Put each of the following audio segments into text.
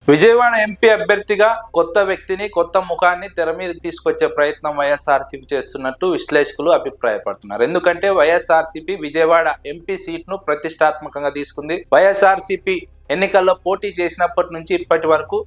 Vijayawada MP అభ్యర్థిగా కొత్త వ్యక్తిని కొత్త ముఖాన్ని తెర మీదకి తీసుకొచ్చే ప్రయత్నం వైఎస్ఆర్సీపీ చేస్తున్నట్టు విశ్లేషకులు అభిప్రాయపడుతున్నారు. ఎందుకంటే వైఎస్ఆర్సీపీ విజయవాడ ఎంపీ సీట్ను ప్రతిష్టాత్మకంగా తీసుకుంది. వైఎస్ఆర్సీపీ ఎన్నికల్లో పోటీ చేసినప్పటి నుంచి ఇప్పటి వరకు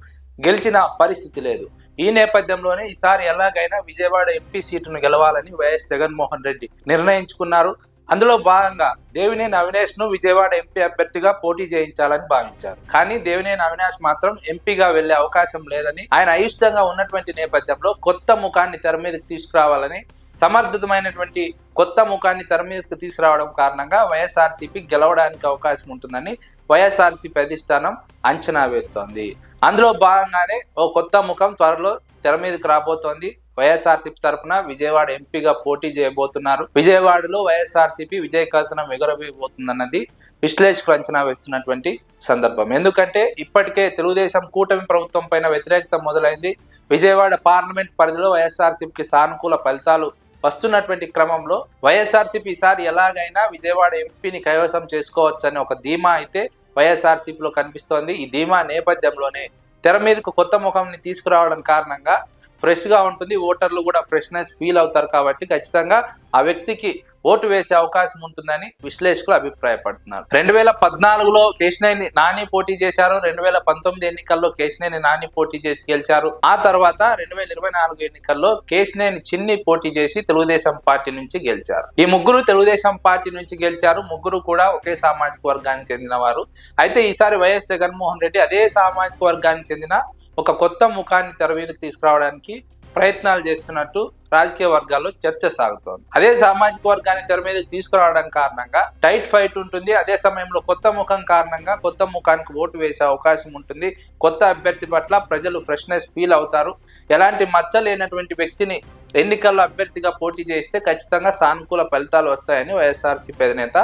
గెలిచిన పరిస్థితి లేదు. ఈ నేపథ్యంలోనే ఈసారి ఎలాగైనా విజయవాడ ఎంపీ సీటును గెలవాలని వైఎస్ జగన్మోహన్ రెడ్డి నిర్ణయించుకున్నారు. అందులో భాగంగా దేవినేని అవినాష్ ను విజయవాడ ఎంపీ అభ్యర్థిగా పోటీ చేయించాలని భావించారు. కానీ దేవినేని అవినాష్ మాత్రం ఎంపీగా వెళ్లే అవకాశం లేదని, ఆయన అయిష్టంగా ఉన్నటువంటి నేపథ్యంలో కొత్త ముఖాన్ని తెర మీదకి తీసుకురావాలని, సమర్థతమైనటువంటి కొత్త ముఖాన్ని తెర మీదకి తీసుకురావడం కారణంగా వైఎస్ఆర్సీపీ గెలవడానికి అవకాశం ఉంటుందని వైఎస్ఆర్సీపీ అధిష్టానం అంచనా వేస్తోంది. అందులో భాగంగానే ఓ కొత్త ముఖం త్వరలో తెర మీదకి రాబోతోంది. వైఎస్ఆర్సీపీ తరఫున విజయవాడ ఎంపీగా పోటీ చేయబోతున్నారు. విజయవాడలో వైఎస్ఆర్సీపీ విజయ కథనం ఎగరవేయబోతుందన్నది విశ్లేషకులు అంచనా వేస్తున్నటువంటి సందర్భం. ఎందుకంటే ఇప్పటికే తెలుగుదేశం కూటమి ప్రభుత్వం పైన వ్యతిరేకత మొదలైంది. విజయవాడ పార్లమెంట్ పరిధిలో వైఎస్ఆర్సీపీకి సానుకూల ఫలితాలు వస్తున్నటువంటి క్రమంలో వైఎస్ఆర్సీపీ ఈసారి ఎలాగైనా విజయవాడ ఎంపీని కైవసం చేసుకోవచ్చని ఒక ధీమా అయితే వైఎస్ఆర్సీపీలో కనిపిస్తోంది. ఈ ధీమా నేపథ్యంలోనే తెర మీదకు కొత్త ముఖంని తీసుకురావడం కారణంగా ఫ్రెష్గా ఉంటుంది. ఓటర్లు కూడా ఫ్రెష్నెస్ ఫీల్ అవుతారు. కాబట్టి ఖచ్చితంగా ఆ వ్యక్తికి ఓటు వేసే అవకాశం ఉంటుందని విశ్లేషకులు అభిప్రాయపడుతున్నారు. 2014లో కేశినేని నాని పోటీ చేశారు. 2019 ఎన్నికల్లో కేశినేని నాని పోటీ చేసి గెలిచారు. ఆ తర్వాత 2024 ఎన్నికల్లో కేశినేని చిన్ని పోటీ చేసి తెలుగుదేశం పార్టీ నుంచి గెలిచారు. ఈ ముగ్గురు తెలుగుదేశం పార్టీ నుంచి గెలిచారు. ముగ్గురు కూడా ఒకే సామాజిక వర్గానికి చెందిన వారు. అయితే ఈసారి వైఎస్ జగన్మోహన్ రెడ్డి అదే సామాజిక వర్గానికి చెందిన ఒక కొత్త ముఖాన్ని తెర మీదకి తీసుకురావడానికి ప్రయత్నాలు చేస్తున్నట్టు రాజకీయ వర్గాల్లో చర్చ సాగుతోంది. అదే సామాజిక వర్గాన్ని తెర మీదకి తీసుకురావడం కారణంగా టైట్ ఫైట్ ఉంటుంది. అదే సమయంలో కొత్త ముఖం కారణంగా కొత్త ముఖానికి ఓటు వేసే అవకాశం ఉంటుంది. కొత్త అభ్యర్థి పట్ల ప్రజలు ఫ్రెష్నెస్ ఫీల్ అవుతారు. ఎలాంటి మచ్చ లేనటువంటి వ్యక్తిని ఎన్నికల్లో అభ్యర్థిగా పోటీ చేస్తే ఖచ్చితంగా సానుకూల ఫలితాలు వస్తాయని వైఎస్ఆర్సీపీ అధినేత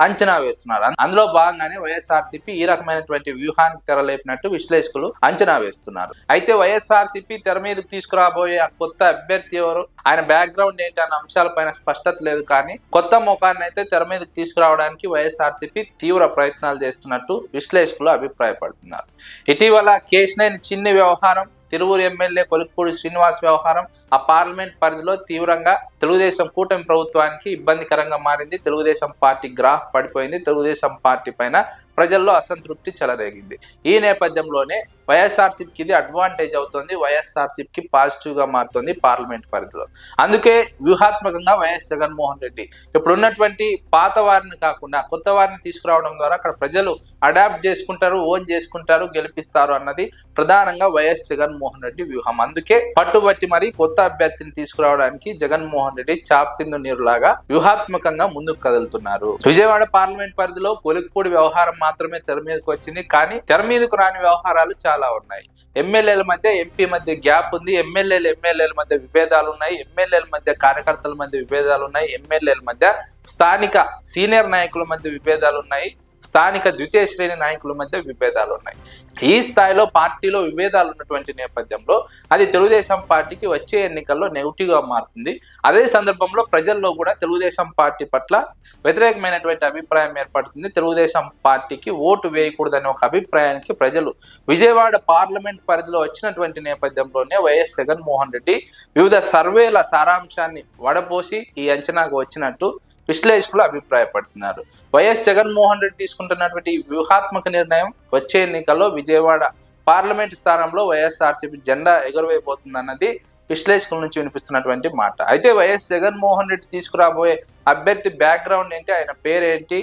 అంచనా వేస్తున్నారు. అందులో భాగంగానే వైఎస్ఆర్సీపీ ఈ రకమైనటువంటి వ్యూహానికి తెరలేపినట్టు విశ్లేషకులు అంచనా వేస్తున్నారు. అయితే వైఎస్ఆర్సీపీ తెర మీదకి తీసుకురాబోయే ఆ కొత్త అభ్యర్థి ఎవరు, ఆయన బ్యాక్గ్రౌండ్ ఏంటి అన్న అంశాలపైన స్పష్టత లేదు. కానీ కొత్త ముఖాన్ని అయితే తెర మీదకి తీసుకురావడానికి వైఎస్ఆర్సీపీ తీవ్ర ప్రయత్నాలు చేస్తున్నట్టు విశ్లేషకులు అభిప్రాయపడుతున్నారు. ఇటీవల కేశినేని చిన్ని వ్యవహారం, తిరువూరు ఎమ్మెల్యే కొలిక్పూడి శ్రీనివాస్ వ్యవహారం ఆ పార్లమెంట్ పరిధిలో తీవ్రంగా తెలుగుదేశం కూటమి ప్రభుత్వానికి ఇబ్బందికరంగా మారింది. తెలుగుదేశం పార్టీ గ్రాఫ్ పడిపోయింది. తెలుగుదేశం పార్టీ పైన ప్రజల్లో అసంతృప్తి చెలరేగింది. ఈ నేపథ్యంలోనే వైఎస్ఆర్సీపీకి ఇది అడ్వాంటేజ్ అవుతుంది. వైఎస్ఆర్సీపీకి పాజిటివ్గా మారుతుంది పార్లమెంట్ పరిధిలో. అందుకే వ్యూహాత్మకంగా వైఎస్ జగన్మోహన్ రెడ్డి ఇప్పుడున్నటువంటి పాత వారిని కాకుండా కొత్త వారిని తీసుకురావడం ద్వారా అక్కడ ప్రజలు అడాప్ట్ చేసుకుంటారు, ఓన్ చేసుకుంటారు, గెలిపిస్తారు అన్నది ప్రధానంగా వైఎస్ జగన్మోహన్ రెడ్డి వ్యూహం. అందుకే పట్టుబట్టి మరి కొత్త అభ్యర్థిని తీసుకురావడానికి జగన్మోహన్ రెడ్డి చాప్ కింద నీరులాగా వ్యూహాత్మకంగా ముందుకు కదులుతున్నారు. విజయవాడ పార్లమెంట్ పరిధిలో కొలిక్పూడి వ్యవహారం మాత్రమే తెర మీదకు వచ్చింది. కానీ తెర మీదకు రాని వ్యవహారాలు చాలా ఉన్నాయి. ఎమ్మెల్యేల మధ్య ఎంపీ మధ్య గ్యాప్ ఉంది. ఎమ్మెల్యేల మధ్య విభేదాలు ఉన్నాయి. ఎమ్మెల్యేల మధ్య కార్యకర్తల మధ్య విభేదాలు ఉన్నాయి. ఎమ్మెల్యేల మధ్య స్థానిక సీనియర్ నాయకుల మధ్య విభేదాలు ఉన్నాయి. స్థానిక ద్వితీయ శ్రేణి నాయకుల మధ్య విభేదాలు ఉన్నాయి. ఈ స్థాయిలో పార్టీలో విభేదాలు ఉన్నటువంటి నేపథ్యంలో అది తెలుగుదేశం పార్టీకి వచ్చే ఎన్నికల్లో నెగిటివ్గా మారుతుంది. అదే సందర్భంలో ప్రజల్లో కూడా తెలుగుదేశం పార్టీ పట్ల వ్యతిరేకమైనటువంటి అభిప్రాయం ఏర్పడుతుంది. తెలుగుదేశం పార్టీకి ఓటు వేయకూడదనే ఒక అభిప్రాయానికి ప్రజలు విజయవాడ పార్లమెంట్ పరిధిలో వచ్చినటువంటి నేపథ్యంలోనే వైఎస్ జగన్మోహన్ రెడ్డి వివిధ సర్వేల సారాంశాన్ని వడపోసి ఈ అంచనాకు వచ్చినట్టు విశ్లేషకులు అభిప్రాయపడుతున్నారు. వైఎస్ జగన్మోహన్ రెడ్డి తీసుకుంటున్నటువంటి వ్యూహాత్మక నిర్ణయం వచ్చే ఎన్నికల్లో విజయవాడ పార్లమెంట్ స్థానంలో వైఎస్ఆర్సీపీ జెండా ఎగురవేయబోతుందన్నది విశ్లేషకుల నుంచి వినిపిస్తున్నటువంటి మాట. అయితే వైఎస్ జగన్మోహన్ రెడ్డి తీసుకురాబోయే అభ్యర్థి బ్యాక్గ్రౌండ్ ఏంటి, ఆయన పేరేంటి,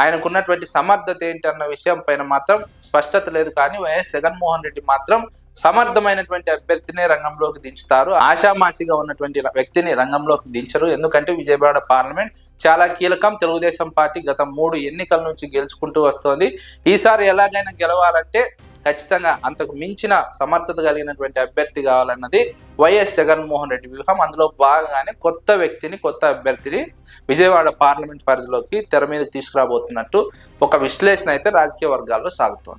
ఆయనకున్నటువంటి సమర్థత ఏంటి అన్న విషయం పైన మాత్రం స్పష్టత లేదు. కానీ వైఎస్ జగన్మోహన్ రెడ్డి మాత్రం సమర్థమైనటువంటి అభ్యర్థిని రంగంలోకి దించుతారు. ఆషామాషిగా ఉన్నటువంటి వ్యక్తిని రంగంలోకి దించరు. ఎందుకంటే విజయవాడ పార్లమెంట్ చాలా కీలకం. తెలుగుదేశం పార్టీ గత 3 ఎన్నికల నుంచి గెలుచుకుంటూ వస్తోంది. ఈసారి ఎలాగైనా గెలవాలంటే ఖచ్చితంగా అంతకు మించిన సమర్థత కలిగినటువంటి అభ్యర్థి కావాలన్నది వైఎస్ జగన్మోహన్ రెడ్డి వ్యూహం. అందులో భాగంగానే కొత్త వ్యక్తిని, కొత్త అభ్యర్థిని విజయవాడ పార్లమెంట్ పరిధిలోకి తెర మీదకి తీసుకురాబోతున్నట్టు ఒక విశ్లేషణ అయితే రాజకీయ వర్గాల్లో సాగుతోంది.